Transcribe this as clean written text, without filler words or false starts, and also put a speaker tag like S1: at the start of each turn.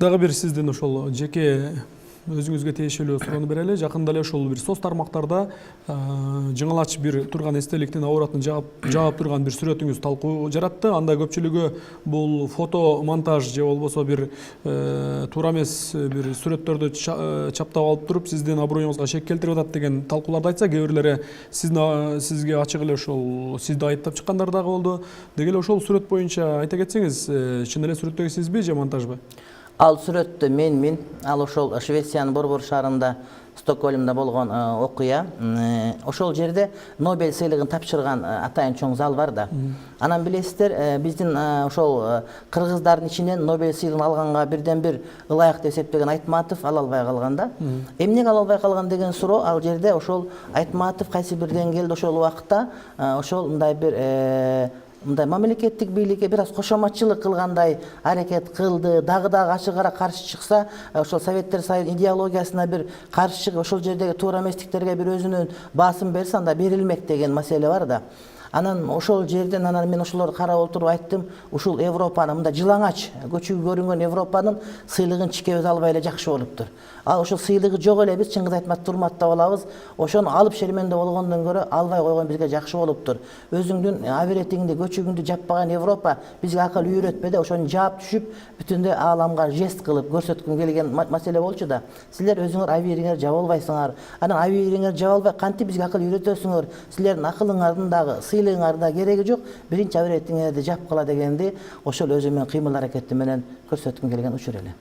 S1: Дагы бир сиздин ошол жеке өзүңүзгө тиешелүү суроону берели эле. Жакында эле ошол бир соц тармактарда жыңылач бир турган эстеликтин абуратын жаап турган бир сүрөтүңүз талкуу жаратты. Анда көпчүлүгү бул фото монтаж же болбосо бир туура эмес бир сүрөттөрдү чаптап алып туруп сиздин аброюңузга шек келтирип атат деген талкууларды айтса, кээ бирлери сизге ачык эле ошол сизди айыптап чыккандар дагы болду. Деги эле ошол сүрөт боюнча айта кетсеңиз, чын эле сүрөттөгү сизби же монтажбы?
S2: Ал сүрөттө мен ал ошол Швециянын борбор шаарында Стокгольмда болгон окуя. Ошол жерде Нобель сыйлыгын тапшырган атайын чоң зал бар да. Анан билесиздер, биздин ошол кыргыздардын ичинен Нобель сыйлыгын алганга бирден бир ылайык деп эсептеген Айтматов ала албай калган да. Эмнеге ала албай калган деген суроо ал жерде ошол Айтматов кайсы бир деңгээлде ошол убакта ошол мындай бир мамлекеттик бийликке бир аз кошоматчылык кылгандай аракет кылды. Дагы ачыгыраак каршы чыкса, ошол Советтер Союзунун идеологиясына бир каршы чыгып, ошол жердеги туура эместиктерге бир өзүнүн басым берсе, анда берилмек деген маселе бар да. Анан ошол жерден мен ошолорду карап отуруп айттым, ушул Европанын мындай жылаңач көчүгү көрүнгөн Европанын сыйлыгын чикебиз албай эле жакшы болуптур. Ал ошол сыйлыгы жок эле биз Чыңгыз Айтматовду урматтап алабыз. Ошону алып шермендеп болгондон көрө албай койгон бизге жакшы болуптур. Өзүңдүн абиретиңди, көчүгүңдү жаппаган Европа бизге акыл үйрөтпөдө, ошону жаап түшүп, бүтүндөй ааламга жест кылып көрсөткүм келген маселе болчу да. Силер өзүңөр абийириңер жаба албайсыңар. Анан абийириңер жаба албай кантип бизге акыл үйрөтөсүңөр? Силердин акылыңардын дагы сыйлыгыңарда кереги жок. Биринчи абиретиңерди жапкыла дегенди ошол өзүмдүн кыймыл аракети менен көрсөткүм келген учур эле.